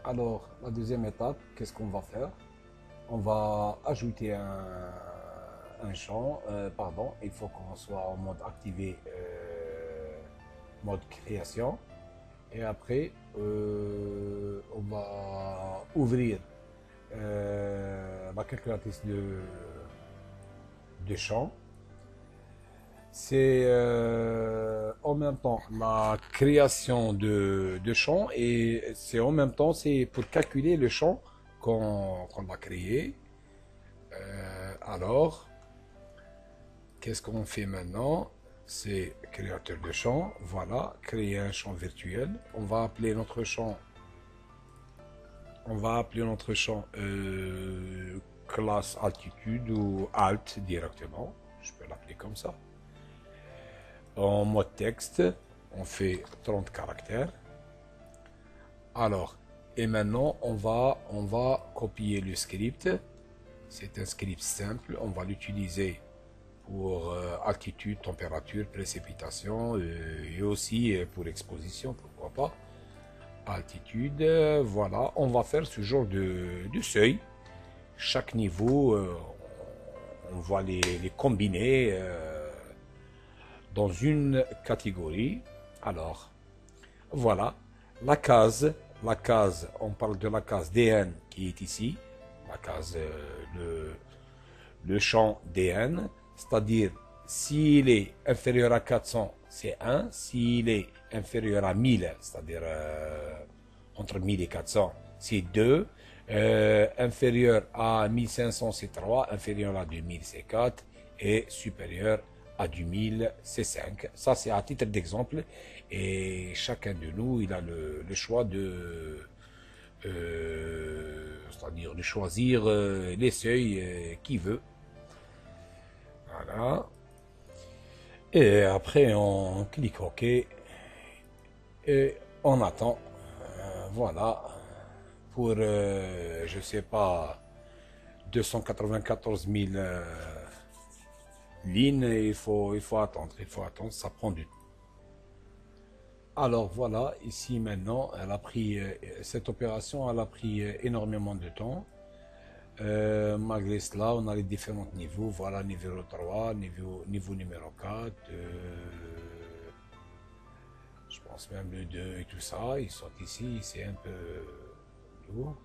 Alors, la deuxième étape, qu'est-ce qu'on va faire? On va ajouter un champ, pardon, il faut qu'on soit en mode activé, mode création. Et après, on va ouvrir la calculatrice de champ. C'est en même temps la création de champs et c'est en même temps c'est pour calculer le champ qu'on va créer. Alors, qu'est-ce qu'on fait maintenant? C'est créateur de champ, voilà, créer un champ virtuel. On va appeler notre champ classe altitude ou alt directement. Je peux l'appeler comme ça. En mode texte, on fait 30 caractères. Alors, et maintenant, on va copier le script. C'est un script simple. On va l'utiliser pour altitude, température, précipitation et aussi pour exposition, pourquoi pas. Altitude, voilà. On va faire ce genre de seuil. Chaque niveau, on va les combiner dans une catégorie. Alors, voilà, la case, on parle de la case DN qui est ici, la case, le champ DN, c'est-à-dire s'il est inférieur à 400, c'est 1, s'il est inférieur à 1000, c'est-à-dire entre 1000 et 400, c'est 2, inférieur à 1500, c'est 3, inférieur à 2000, c'est 4, et supérieur à 2000, c'est 5. Ça, c'est à titre d'exemple. Et chacun de nous, il a le choix c'est-à-dire de choisir les seuils qu'il veut. Voilà. Et après, on clique OK. Et on attend. Voilà. Pour, je sais pas, 294 000 lignes, il faut attendre. Il faut attendre, ça prend du temps. Alors voilà, ici maintenant, elle a pris, cette opération, elle a pris énormément de temps. Malgré cela, on a les différents niveaux. Voilà, niveau 3, niveau numéro 4. Je pense même le 2 et tout ça. Ils sont ici, c'est un peu lourd.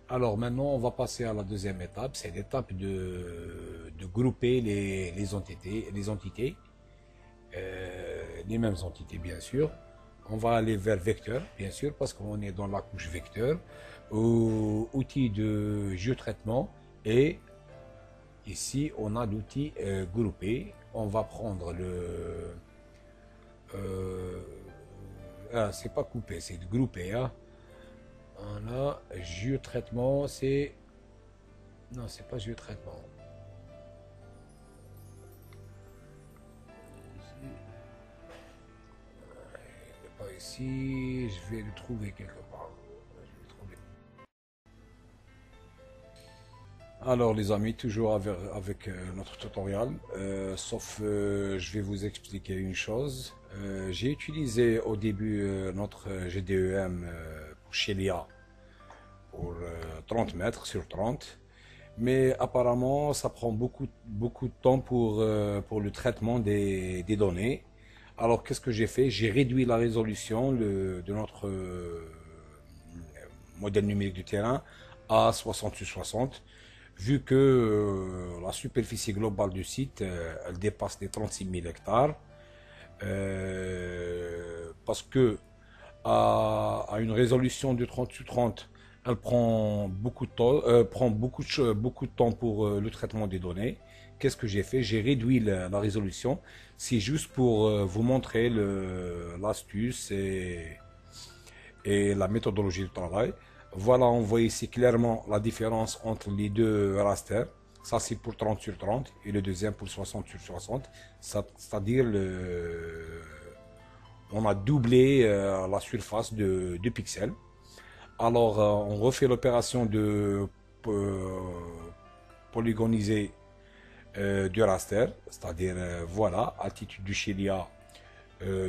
Alors maintenant, on va passer à la deuxième étape. C'est l'étape de grouper les entités, les mêmes entités bien sûr. On va aller vers vecteur, bien sûr, parce qu'on est dans la couche vecteur, outil de géotraitement, et ici on a l'outil groupé. On va prendre c'est pas coupé, c'est de grouper. Hein. Voilà, géotraitement, c'est. Non, c'est pas géotraitement. Pas ici, je vais le trouver quelque part. Je vais le trouver. Alors les amis, toujours avec notre tutoriel, sauf je vais vous expliquer une chose. J'ai utilisé au début notre GDEM pour Shelia pour 30 mètres sur 30, mais apparemment ça prend beaucoup de temps pour le traitement des données. Alors qu'est-ce que j'ai fait? J'ai réduit la résolution de notre modèle numérique du terrain à 60 sur 60, vu que la superficie globale du site, elle dépasse les 36 000 hectares, parce que à une résolution de 30 sur 30, elle prend beaucoup de temps, beaucoup de temps pour le traitement des données. Qu'est-ce que j'ai fait? J'ai réduit la résolution. C'est juste pour vous montrer l'astuce et la méthodologie de travail. Voilà, on voit ici clairement la différence entre les deux rasters. Ça, c'est pour 30 sur 30 et le deuxième pour 60 sur 60. C'est-à-dire, on a doublé la surface de pixels. Alors, on refait l'opération de polygoniser du raster, c'est-à-dire, voilà, altitude du Shelia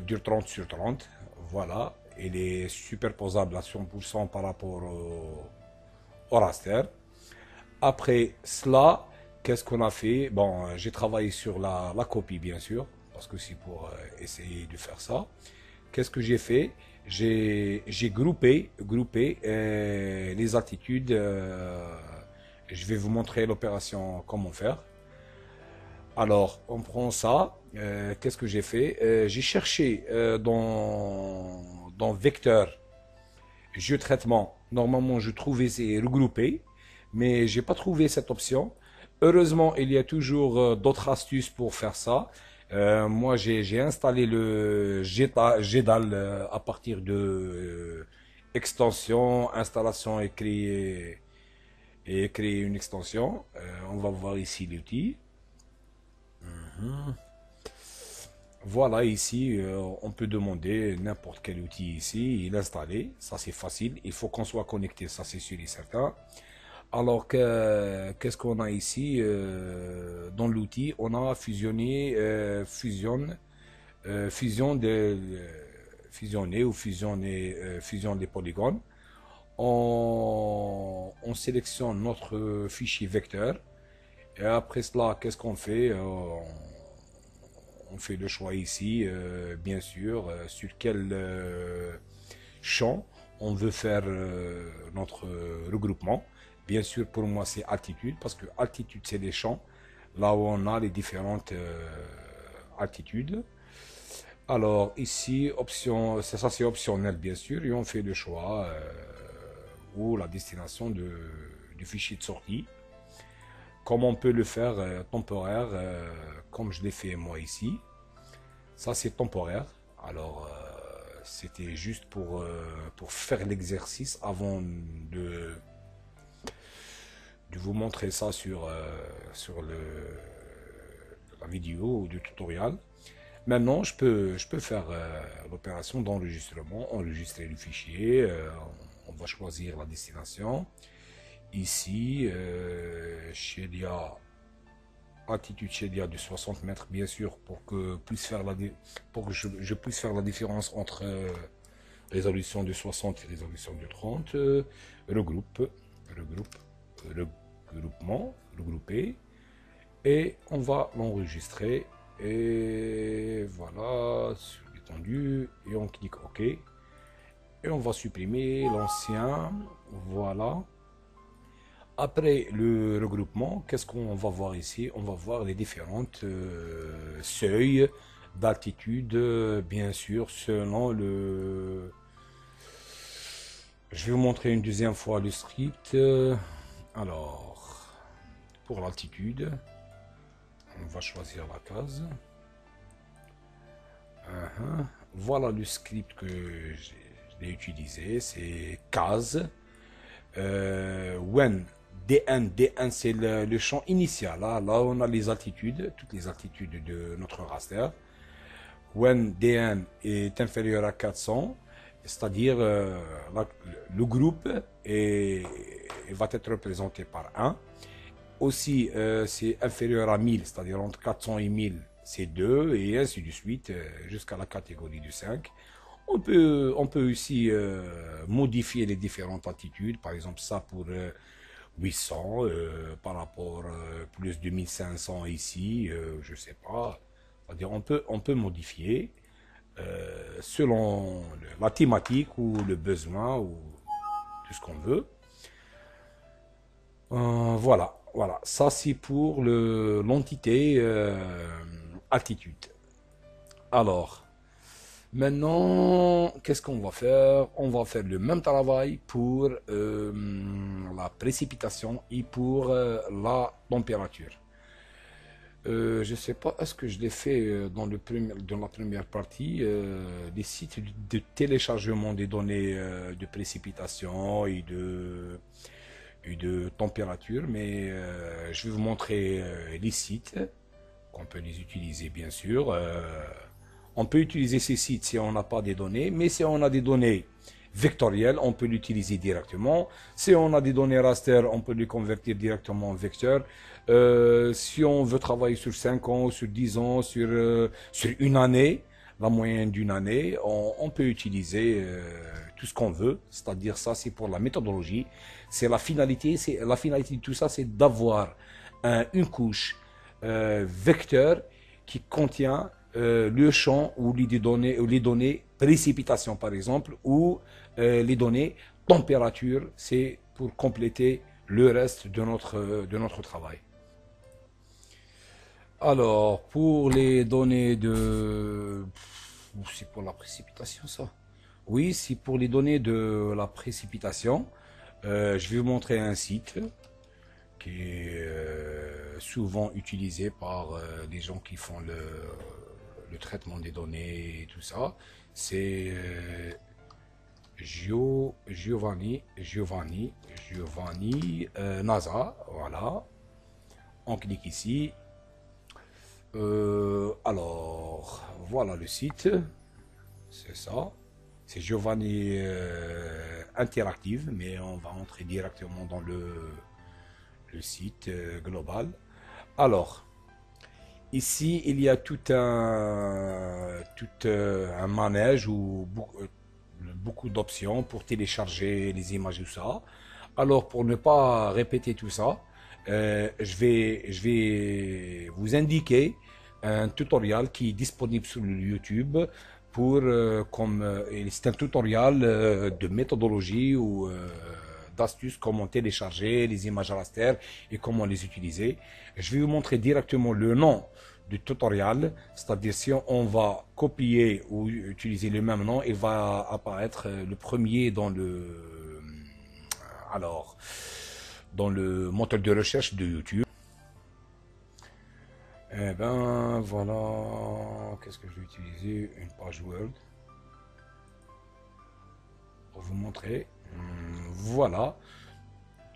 dure 30 sur 30. Voilà, il est superposable à 100% par rapport au raster. Après cela, qu'est-ce qu'on a fait? Bon, j'ai travaillé sur la copie, bien sûr, parce que c'est pour essayer de faire ça. Qu'est-ce que j'ai fait? J'ai groupé les attitudes. Je vais vous montrer l'opération, comment faire. Alors, on prend ça. Qu'est-ce que j'ai fait? J'ai cherché dans vecteur, jeu traitement. Normalement, je trouvais c'est regroupé, mais j'ai pas trouvé cette option. Heureusement, il y a toujours d'autres astuces pour faire ça. Moi, j'ai installé le GEDAL à partir de extension, installation et créer une extension. On va voir ici l'outil. Voilà, ici, on peut demander n'importe quel outil ici, il est installé. Ça, c'est facile. Il faut qu'on soit connecté, ça, c'est sûr et certain. Alors, qu'est-ce qu'on a ici dans l'outil? On a fusionné, fusionner ou fusion des polygones. On sélectionne notre fichier vecteur. Et après cela, qu'est-ce qu'on fait? On fait le choix ici, bien sûr, sur quel champ on veut faire notre regroupement. Bien sûr, pour moi, c'est altitude, parce que altitude, c'est les champs, là où on a les différentes altitudes. Alors, ici, option, ça c'est optionnel, bien sûr, et on fait le choix ou la destination du fichier de sortie. Comme on peut le faire temporaire, comme je l'ai fait moi ici. Ça, c'est temporaire. Alors, c'était juste pour faire l'exercice avant de vous montrer ça sur la vidéo du tutoriel. Maintenant, je peux faire l'opération d'enregistrement, enregistrer le fichier. On va choisir la destination. Ici, Shedia, altitude Shedia de 60 mètres, bien sûr, pour que je puisse faire la différence entre résolution de 60 et résolution de 30. Regrouper, et on va l'enregistrer. Et voilà, sur l'étendue, et on clique OK. Et on va supprimer l'ancien. Voilà. Après le regroupement, qu'est-ce qu'on va voir ici? On va voir les différentes seuils d'altitude, bien sûr, selon le... Je vais vous montrer une deuxième fois le script. Alors, pour l'altitude, on va choisir la case. Voilà le script que j'ai utilisé, c'est case. When DN c'est le champ initial, là où on a les altitudes, toutes les altitudes de notre raster. When DN est inférieur à 400, c'est-à-dire le groupe va être représenté par 1. Aussi, c'est inférieur à 1000, c'est-à-dire entre 400 et 1000, c'est 2, et ainsi de suite, jusqu'à la catégorie du 5. On peut aussi modifier les différentes altitudes, par exemple ça pour 800, par rapport plus de 1500 ici, je sais pas. C'est-à-dire on peut modifier selon la thématique ou le besoin ou tout ce qu'on veut. Voilà, ça c'est pour l'entité altitude. Alors, maintenant, qu'est-ce qu'on va faire? On va faire le même travail pour la précipitation et pour la température. Je ne sais pas, est-ce que je l'ai fait dans la première partie, les sites de téléchargement des données de précipitation et de température, mais je vais vous montrer les sites qu'on peut les utiliser, bien sûr. On peut utiliser ces sites si on n'a pas des données, mais si on a des données vectorielles, on peut l'utiliser directement. Si on a des données raster, on peut les convertir directement en vecteur. Si on veut travailler sur 5 ans, sur 10 ans, sur une année, la moyenne d'une année, on peut utiliser tout ce qu'on veut. C'est-à-dire ça, c'est pour la méthodologie. C'est la finalité de tout ça, c'est d'avoir une couche vecteur qui contient le champ ou les données précipitation par exemple, ou les données température, c'est pour compléter le reste de notre travail. Alors, pour les données de... C'est pour la précipitation, ça? Oui, c'est pour les données de la précipitation. Je vais vous montrer un site qui est souvent utilisé par des gens qui font le traitement des données et tout ça. C'est Giovanni NASA. Voilà. On clique ici. Alors, voilà le site. C'est ça. C'est Giovanni Interactive, mais on va entrer directement dans le site global. Alors, ici, il y a tout un manège ou beaucoup d'options pour télécharger les images et tout ça. Alors, pour ne pas répéter tout ça, je vais vous indiquer un tutoriel qui est disponible sur YouTube pour c'est un tutoriel de méthodologie ou d'astuces, comment télécharger les images raster et comment les utiliser. Je vais vous montrer directement le nom du tutoriel, c'est-à-dire si on va copier ou utiliser le même nom, il va apparaître le premier dans dans le moteur de recherche de YouTube. Eh ben voilà, qu'est-ce que je vais utiliser? Une page Word pour vous montrer. Voilà.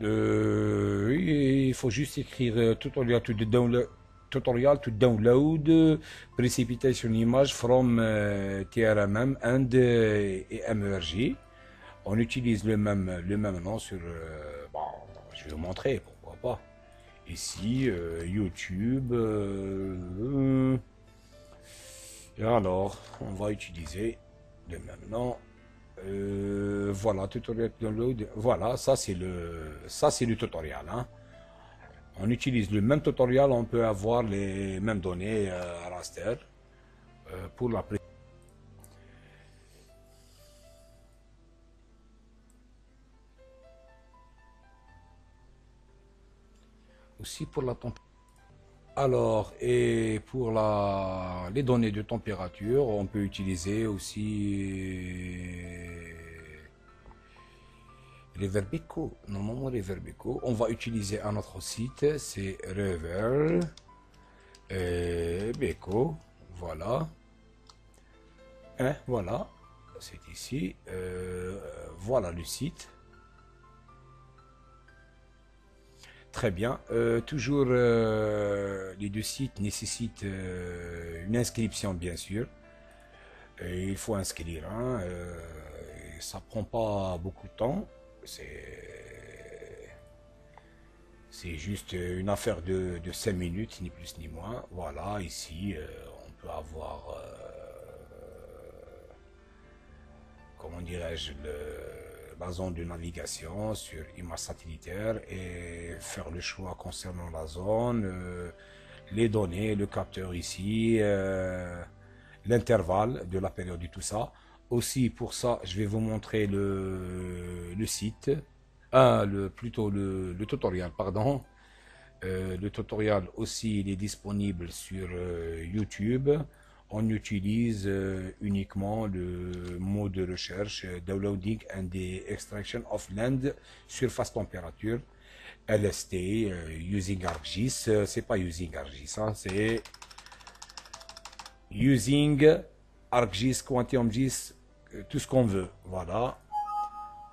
Il faut juste écrire tutorial to download precipitation image from TRMM and MERG. On utilise le même nom sur... bon, je vais vous montrer, pourquoi pas. Ici, YouTube. Et alors, on va utiliser le même nom. Voilà, tutorial download. Voilà, ça c'est le tutoriel. Hein. On utilise le même tutoriel, on peut avoir les mêmes données raster pour la précision. Aussi pour la température. Alors, et pour les données de température, on peut utiliser aussi les verbicaux. Normalement, les verbicaux. On va utiliser un autre site, c'est Rever Beco. Voilà. Hein, voilà. C'est ici. Voilà le site. Très bien. Toujours, les deux sites nécessitent une inscription, bien sûr. Et il faut inscrire. Hein, ça prend pas beaucoup de temps. C'est juste une affaire de 5 minutes, ni plus ni moins. Voilà, ici, on peut avoir, comment dirais-je, la zone de navigation sur image satellitaire et faire le choix concernant la zone, les données, le capteur ici, l'intervalle de la période et tout ça. Aussi pour ça, je vais vous montrer le site, plutôt le tutoriel, pardon. Le tutoriel aussi, il est disponible sur YouTube. On utilise uniquement le mot de recherche Downloading and the Extraction of Land Surface Temperature LST using ArcGIS. C'est pas using ArcGIS, hein, c'est using ArcGIS, QuantumGIS, tout ce qu'on veut. Voilà.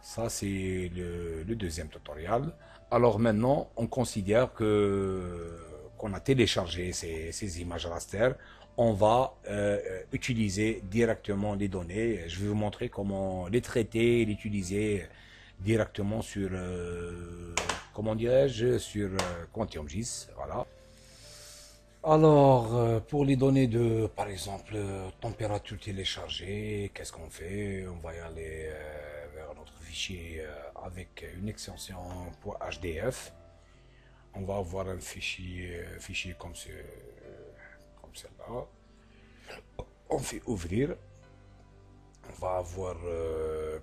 Ça, c'est le deuxième tutoriel. Alors maintenant, on considère qu'on a téléchargé ces images raster. On va utiliser directement les données. Je vais vous montrer comment les traiter, les utiliser directement sur, comment dirais-je, sur QuantumGIS. Voilà. Alors, pour les données de, par exemple, température téléchargée, qu'est-ce qu'on fait? On va y aller vers notre fichier avec une extension pour HDF. On va avoir un fichier comme celle-là. On fait ouvrir. On va avoir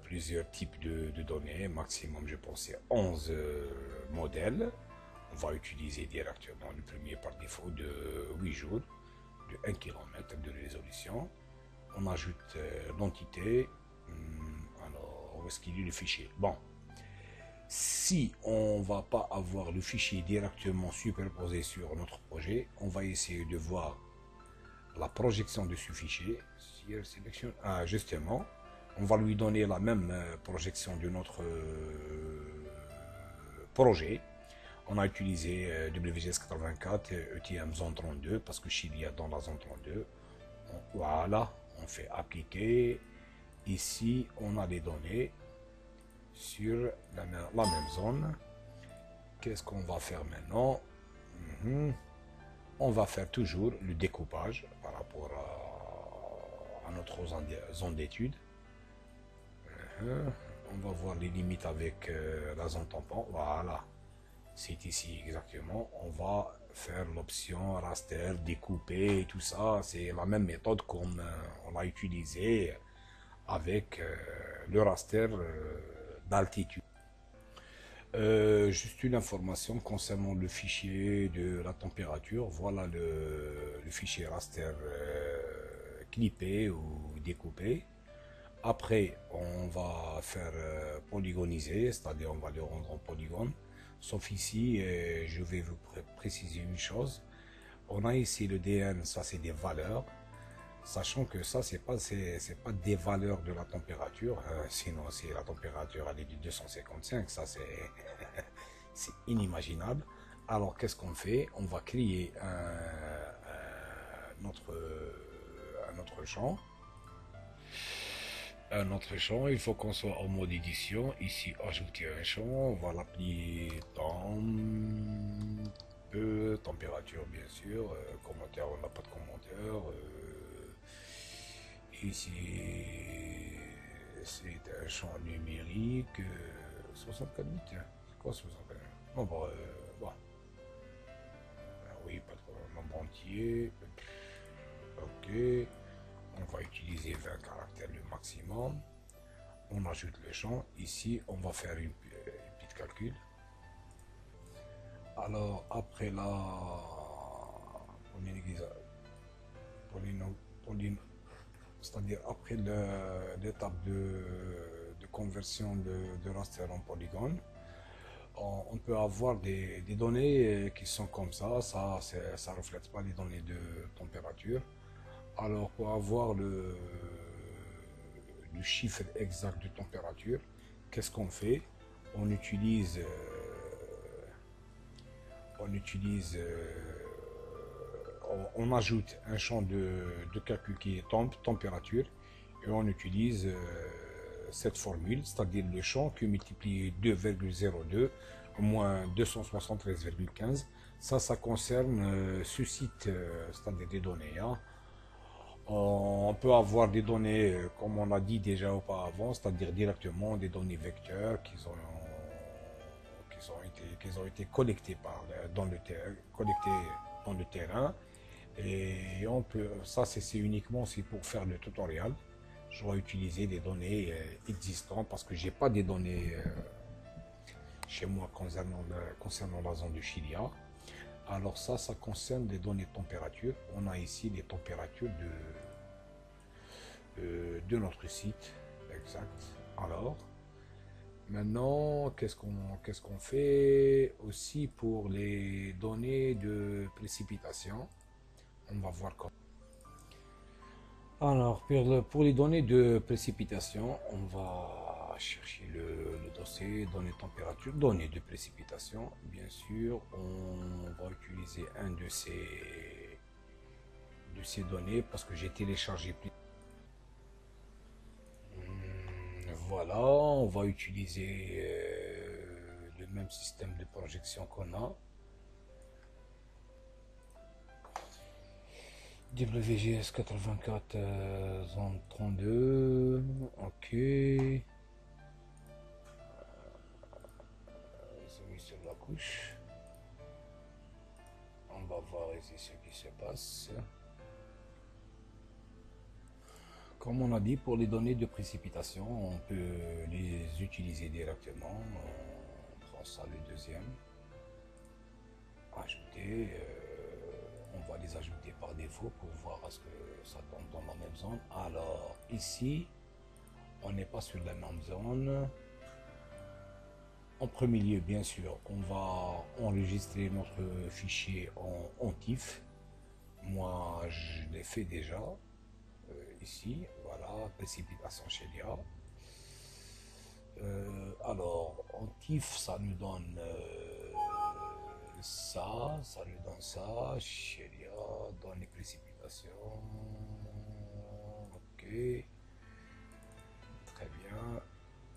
plusieurs types de données. Maximum, je pense, c'est 11 modèles. On va utiliser directement le premier par défaut de 8 jours, de 1 km de résolution. On ajoute l'entité. Alors, où est-ce qu'il est le fichier? Bon, si on ne va pas avoir le fichier directement superposé sur notre projet, on va essayer de voir la projection de ce fichier. Ah, justement, on va lui donner la même projection de notre projet. On a utilisé WGS84 ETM zone 32 parce que Chili est dans la zone 32. Voilà, on fait appliquer. Ici, on a les données sur la même zone. Qu'est-ce qu'on va faire maintenant? On va faire toujours le découpage par rapport à notre zone d'étude. On va voir les limites avec la zone tampon. Voilà, c'est ici exactement. On va faire l'option raster, découper et tout ça. C'est la même méthode qu'on a utilisée avec le raster d'altitude. Juste une information concernant le fichier de la température. Voilà le fichier raster clippé ou découpé. Après, on va faire polygoniser, c'est-à-dire on va le rendre en polygone. Sauf ici, je vais vous préciser une chose. On a ici le DN, ça c'est des valeurs. Sachant que ça, c'est pas des valeurs de la température. Sinon, si la température elle est de 255, ça c'est c'est inimaginable. Alors, qu'est-ce qu'on fait? On va créer un autre champ. Un autre champ, il faut qu'on soit en mode édition. Ici, ajouter un champ, on va l'appeler température, bien sûr. Commentaire, on n'a pas de commentaire. Ici, c'est un champ numérique. 64 bits, hein. C'est quoi 64? Bon, bon. Oui, pas de problème. Nombre entier. Ok. On va utiliser 20 caractères le maximum. On ajoute le champ. Ici, on va faire une petite calcul. Alors, après c'est-à-dire après l'étape de conversion de raster en polygone, on peut avoir des données qui sont comme ça. Ça ne reflète pas les données de température. Alors, pour avoir le chiffre exact de température, qu'est-ce qu'on fait? On utilise, on ajoute un champ de calcul qui est température et on utilise cette formule, c'est-à-dire le champ qui multiplie 2,02 moins 273,15. Ça concerne ce site, c'est-à-dire des données. Hein. On peut avoir des données, comme on l'a dit déjà auparavant, c'est-à-dire directement des données vecteurs qui ont été collectées dans le terrain. Et on peut, ça c'est uniquement pour faire le tutoriel. Je vais utiliser des données existantes parce que j'ai pas des données chez moi concernant la zone de Chilia. Alors ça concerne les données de température. On a ici les températures de notre site exact. Alors, maintenant, qu'est-ce qu'on fait aussi pour les données de précipitation? On va voir comment. Alors, pour les données de précipitation, on va chercher le dossier données température, données de précipitation. Bien sûr, on va utiliser un de ces données parce que j'ai téléchargé plus. Voilà, on va utiliser le même système de projection qu'on a. WGS 84 zone 32. Ok. J'ai mis sur la couche. On va voir ici ce qui se passe. Comme on a dit, pour les données de précipitation, on peut les utiliser directement. On prend ça le deuxième. Ajouter. On va les ajouter par défaut pour voir à ce que ça tombe dans la même zone. Alors ici, on n'est pas sur la même zone. En premier lieu, bien sûr, on va enregistrer notre fichier en TIFF. Moi, je l'ai fait déjà. Ici, voilà, précipitation chez l'IA. Alors, en TIFF, ça nous donne ça nous donne ça. Chez l'IA, dans les précipitations. Ok. Très bien.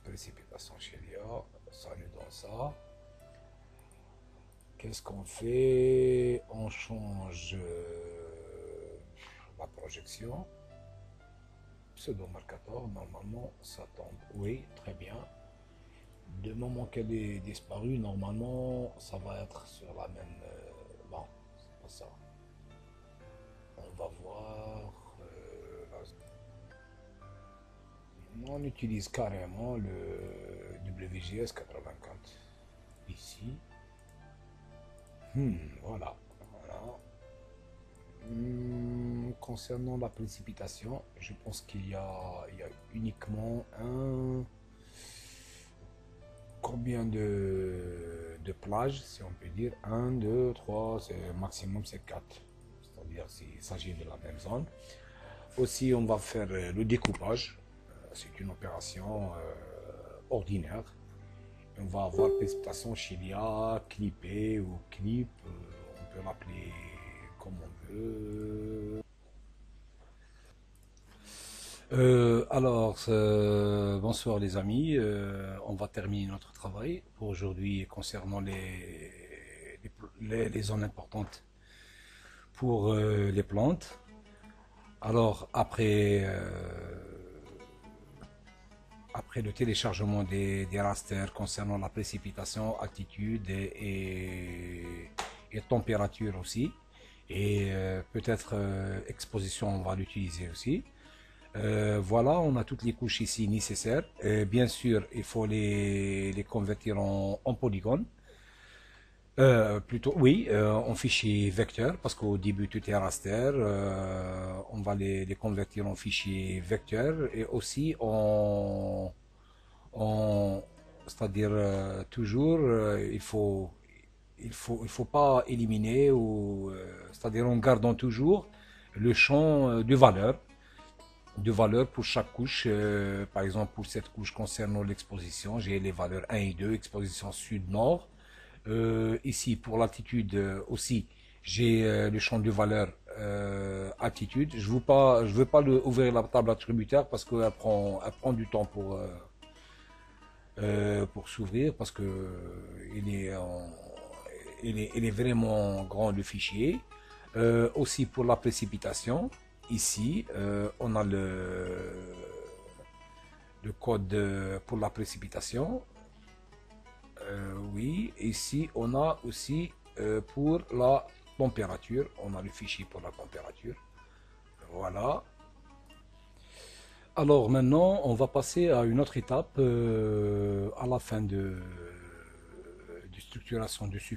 Précipitation chez l'IA, ça nous donne ça. Qu'est-ce qu'on fait? On change la projection. Pseudo marcator, normalement ça tombe. Oui, très bien. Du moment qu'elle est disparue, normalement ça va être sur la même. Bon, c'est pas ça. On va voir. On utilise carrément le WGS 84 ici. Voilà. Concernant la précipitation, je pense qu'il y a uniquement combien de plages, si on peut dire, 1, 2, 3, maximum c'est 4. C'est-à-dire s'il s'agit de la même zone. Aussi, on va faire le découpage. C'est une opération ordinaire. On va avoir précipitation chilia, clippé ou clip, on peut l'appeler comme on veut. Bonsoir les amis, on va terminer notre travail pour aujourd'hui concernant les zones importantes pour les plantes. Alors après le téléchargement des rasters concernant la précipitation, altitude et température aussi, et peut-être exposition, on va l'utiliser aussi. Voilà, on a toutes les couches ici nécessaires. Bien sûr, il faut les convertir en polygones. Plutôt, oui, en fichier vecteur, parce qu'au début tout est raster. On va les convertir en fichier vecteur et aussi c'est-à-dire toujours, il faut pas éliminer ou, c'est-à-dire en gardant toujours le champ de valeur pour chaque couche. Par exemple, pour cette couche concernant l'exposition, j'ai les valeurs 1 et 2, exposition sud-nord. Ici, pour l'altitude aussi, j'ai le champ de valeur altitude. Je ne veux pas ouvrir la table attributaire parce qu'elle prend du temps pour s'ouvrir parce que il est vraiment grand le fichier. Aussi pour la précipitation, ici, on a le code pour la précipitation. Oui, ici on a aussi pour la température, on a le fichier pour la température. Voilà. Alors maintenant, on va passer à une autre étape à la fin de structuration de ces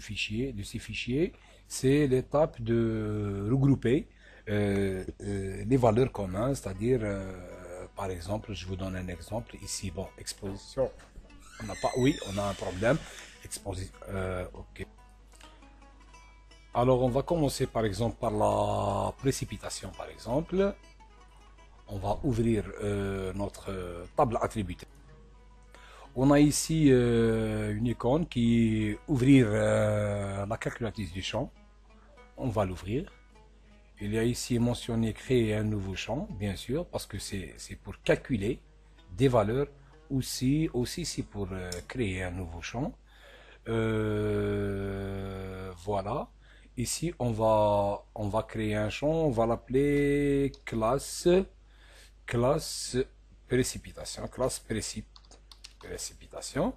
fichiers. C'est l'étape de regrouper les valeurs communes, c'est-à-dire, par exemple, je vous donne un exemple ici. Bon, exposition. On n'a pas, oui, on a un problème. Exposition. Ok. Alors, on va commencer par exemple par la précipitation, par exemple. On va ouvrir notre table attributaire. On a ici une icône qui est ouvrir la calculatrice du champ. On va l'ouvrir. Il y a ici mentionné créer un nouveau champ, bien sûr, parce que c'est pour calculer des valeurs. Aussi c'est pour créer un nouveau champ. Voilà. ici, on va créer un champ, on va l'appeler classe précipitation, précipitation.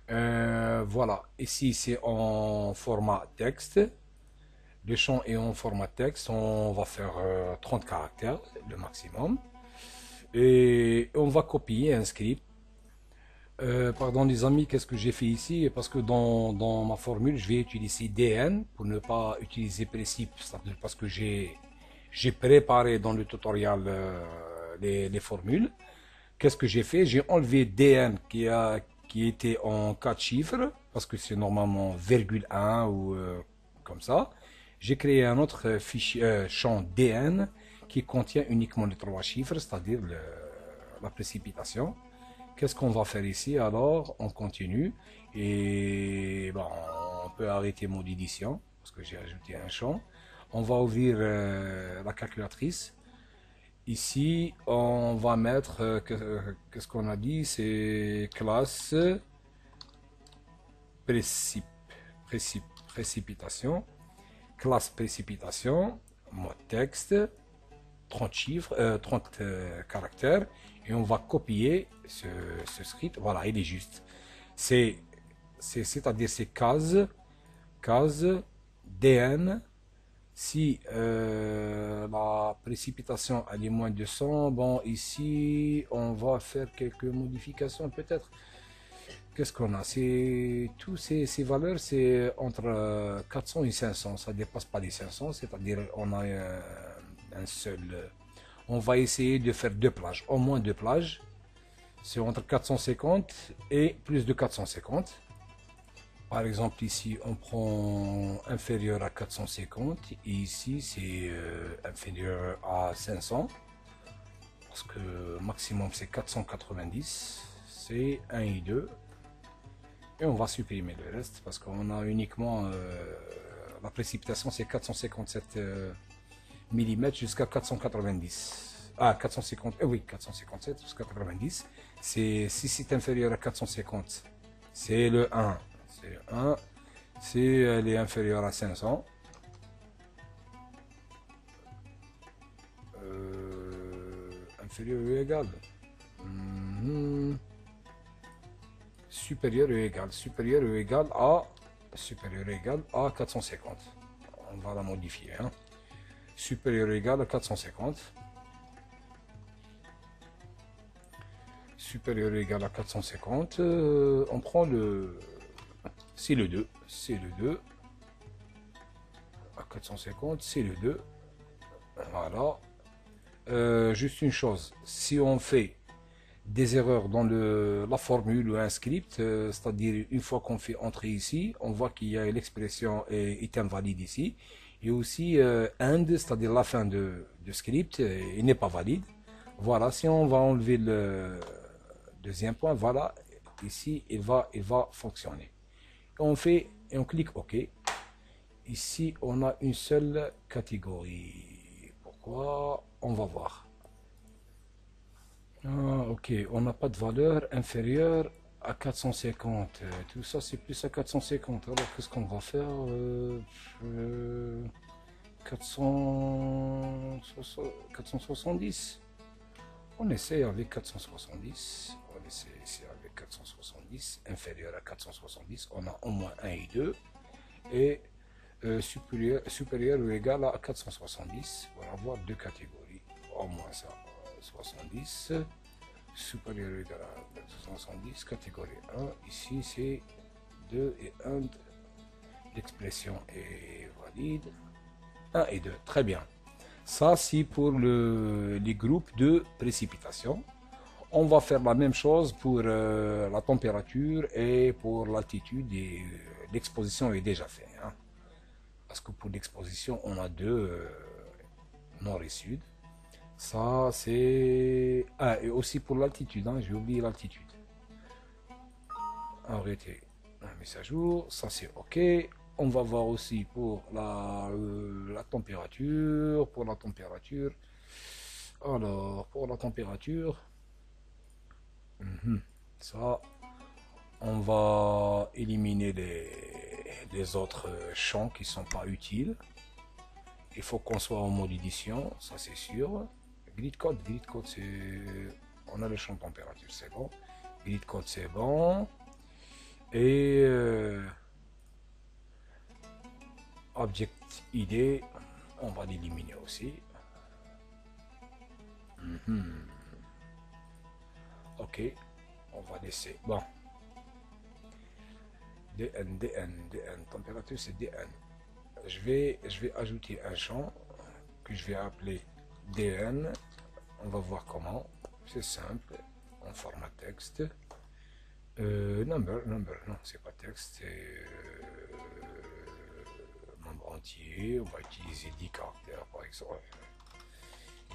Voilà, ici c'est en format texte. Le champ est en format texte, on va faire 30 caractères, le maximum. Et on va copier un script. Pardon les amis, qu'est-ce que j'ai fait ici? Parce que dans ma formule, je vais utiliser DN pour ne pas utiliser Précip, parce que j'ai préparé dans le tutoriel les formules. Qu'est-ce que j'ai fait? J'ai enlevé DN qui était en 4 chiffres, parce que c'est normalement virgule 1 ou comme ça. J'ai créé un autre fichier, champ DN qui contient uniquement les 3 chiffres, c'est-à-dire la précipitation. Qu'est-ce qu'on va faire ici? Alors, on continue et bon, on peut arrêter mon édition parce que j'ai ajouté un champ. On va ouvrir la calculatrice. Ici, on va mettre, qu'est-ce qu'on a dit? C'est classe précipitation. Classe précipitation, mot texte, 30 chiffres, 30 caractères, et on va copier ce script. Voilà, il est juste. C'est-à-dire c'est case DN. Si la précipitation elle est moins de 100, bon ici on va faire quelques modifications peut-être. Qu'est-ce qu'on a? C'est tous ces valeurs, c'est entre 400 et 500, ça dépasse pas les 500, c'est-à-dire on a un seul. On va essayer de faire 2 plages, au moins 2 plages. C'est entre 450 et plus de 450. Par exemple, ici, on prend inférieur à 450 et ici, c'est inférieur à 500. Parce que maximum, c'est 490. C'est 1 et 2. Et on va supprimer le reste parce qu'on a uniquement la précipitation, c'est 457 mm jusqu'à 490. Ah, 450, oui, 457 jusqu'à 90. Si c'est inférieur à 450, c'est le 1. C'est le 1. Si elle est inférieure à 500, inférieur ou égal. Supérieur ou égal à 450. On va la modifier. Hein. Supérieur ou égal à 450. Supérieur ou égal à 450. On prend le... C'est le 2. C'est le 2. À 450, c'est le 2. Voilà. Juste une chose. Si on fait des erreurs dans la formule ou un script, c'est-à-dire une fois qu'on fait entrer ici, on voit qu'il y a l'expression est invalide ici, et aussi end, c'est-à-dire la fin de script, il n'est pas valide. Voilà, si on va enlever le deuxième point, voilà, ici il va fonctionner. On fait et on clique OK. Ici on a une seule catégorie. Pourquoi? On va voir. Ah, ok, on n'a pas de valeur inférieure à 450. Tout ça, c'est plus à 450. Alors, qu'est-ce qu'on va faire 470. On essaie avec 470. On essaie ici avec 470. Inférieur à 470. On a au moins 1 et 2. Et supérieur ou égal à 470. On va avoir 2 catégories. Au moins ça. 70, supérieur ou égal à 470, catégorie 1. Ici, c'est 2 et 1. L'expression est valide. 1 et 2. Très bien. Ça, c'est pour les groupes de précipitation. On va faire la même chose pour la température et pour l'altitude. Et l'exposition est déjà faite. Hein. Parce que pour l'exposition, on a 2 nord et sud. Ça, c'est... Ah, et aussi pour l'altitude, hein, j'ai oublié l'altitude. Arrêtez la mise à jour, ça c'est OK. On va voir aussi pour la température. Pour la température. Alors, pour la température, ça, on va éliminer les autres champs qui sont pas utiles. Il faut qu'on soit en mode édition, ça c'est sûr. Grid code, c'est... On a le champ de température, c'est bon. Grid code, c'est bon. Et object ID, on va l'éliminer aussi. Ok, on va laisser. Bon. DN, température c'est DN. Je vais ajouter un champ que je vais appeler DN. On va voir comment. C'est simple. En format texte. Number, non, c'est pas texte, c'est nombre entier. On va utiliser 10 caractères par exemple.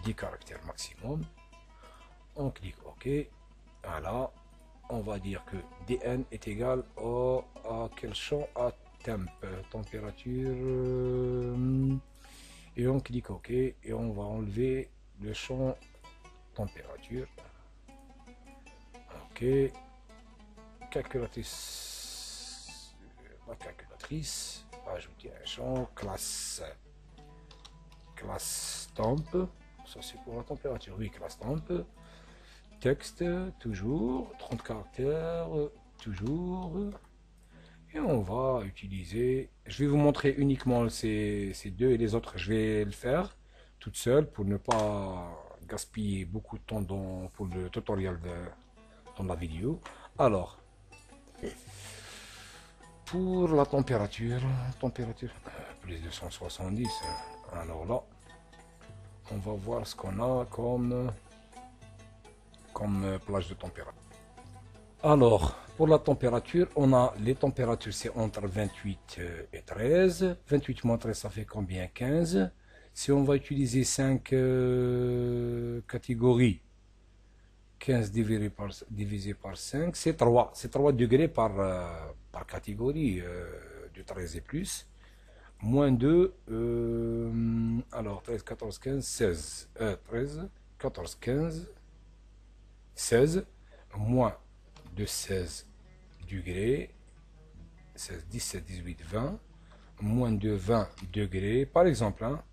10 caractères maximum. On clique OK. Voilà. On va dire que dn est égal à quel champ? À temp, température. Et on clique OK. Et on va enlever le champ température. OK. Calculatrice. La calculatrice. Ajouter un champ. Classe temp. Ça c'est pour la température. Oui, classe temp. Texte, toujours, 30 caractères, toujours. Et on va utiliser, je vais vous montrer uniquement ces deux et les autres, je vais le faire toute seule pour ne pas gaspiller beaucoup de temps pour le tutoriel dans la vidéo. Alors, pour la température, plus de 170, alors là, on va voir ce qu'on a comme plage de température. Alors, pour la température, on a les températures, c'est entre 28 et 13. 28 moins 13, ça fait combien? 15. Si on va utiliser 5 catégories, 15 divisé par 5, c'est 3. C'est 3 degrés par catégorie de 13 et plus. Moins 2, alors 13, 14, 15, 16. 13, 14, 15. 16, moins de 16 degrés, 16, 17, 18, 20, moins de 20 degrés, par exemple, hein,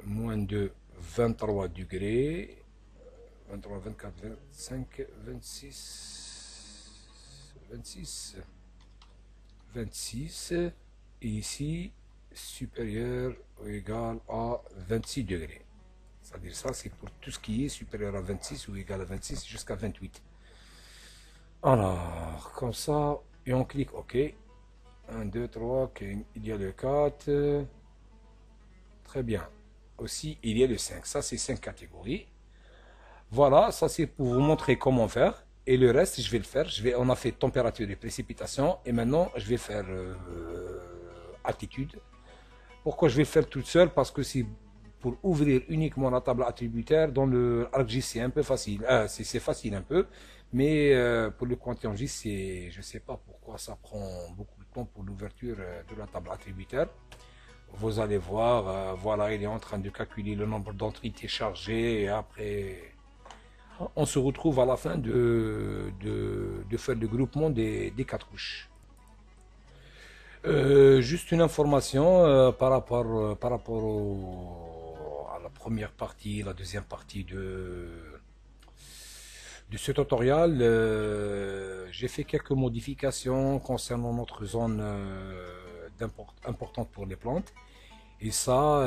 moins de 23 degrés, 23, 24, 25, 26, 26, 26, et ici, supérieur ou égal à 26 degrés. C'est-à-dire ça, c'est pour tout ce qui est supérieur à 26 ou égal à 26 jusqu'à 28. Alors, comme ça, et on clique OK. 1, 2, 3, il y a le 4. Très bien. Aussi, il y a le 5. Ça, c'est 5 catégories. Voilà, ça c'est pour vous montrer comment faire. Et le reste, je vais le faire. On a fait température et précipitation. Et maintenant, je vais faire altitude. Pourquoi je vais le faire toute seule? Parce que c'est pour ouvrir uniquement la table attributaire dans le ArcGIS, c'est un peu facile. C'est facile un peu, mais pour le QuantiumGIS, je ne sais pas pourquoi ça prend beaucoup de temps pour l'ouverture de la table attributaire. Vous allez voir, voilà, il est en train de calculer le nombre d'entités chargées et après, on se retrouve à la fin de faire le groupement des cartouches. Juste une information par rapport à la première partie, la deuxième partie de ce tutoriel. J'ai fait quelques modifications concernant notre zone importante pour les plantes. Et ça,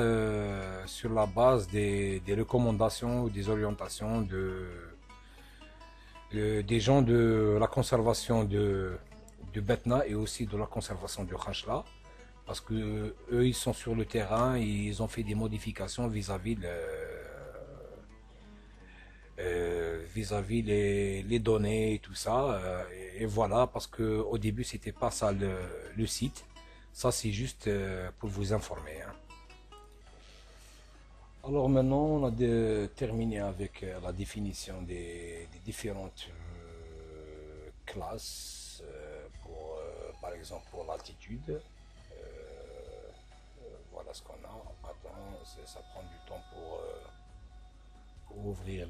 sur la base des recommandations ou des orientations des gens de la conservation de Betna et aussi de la conservation de Khanchla, parce que eux ils sont sur le terrain et ils ont fait des modifications vis-à-vis les données et tout ça, et voilà, parce que au début c'était pas ça le site. Ça c'est juste pour vous informer, hein. Alors maintenant on a terminé avec la définition des différentes classes pour par exemple pour l'altitude. Voilà ce qu'on a. Attends, ça prend du temps pour ouvrir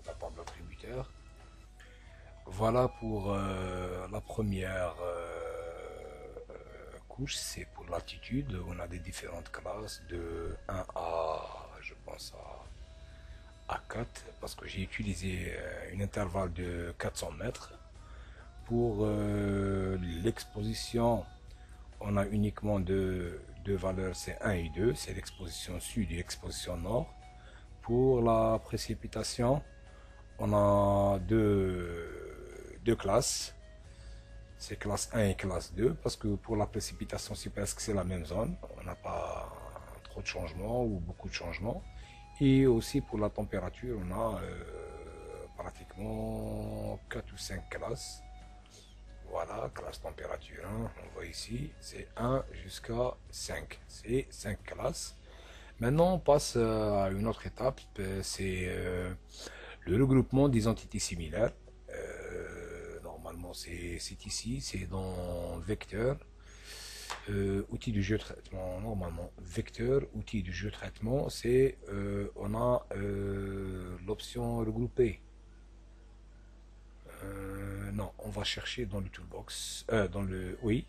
la table attributaire. Voilà pour la première couche, c'est pour l'altitude. On a des différentes classes de 1 à, je pense, à 4, parce que j'ai utilisé un intervalle de 400 mètres. Pour l'exposition, on a uniquement deux valeurs, c'est 1 et 2, c'est l'exposition sud et l'exposition nord. Pour la précipitation, on a deux classes, c'est classe 1 et classe 2, parce que pour la précipitation, c'est presque c'est la même zone, on n'a pas trop de changements ou beaucoup de changements. Et aussi pour la température, on a pratiquement 4 ou 5 classes. Voilà, classe température 1, on voit ici, c'est 1 jusqu'à 5. C'est 5 classes. Maintenant, on passe à une autre étape, c'est le regroupement des entités similaires. Normalement, c'est ici, c'est dans vecteur, outil du jeu de traitement. Normalement, vecteur, outil du jeu de traitement, c'est on a l'option regrouper. Non, on va chercher dans le toolbox, oui,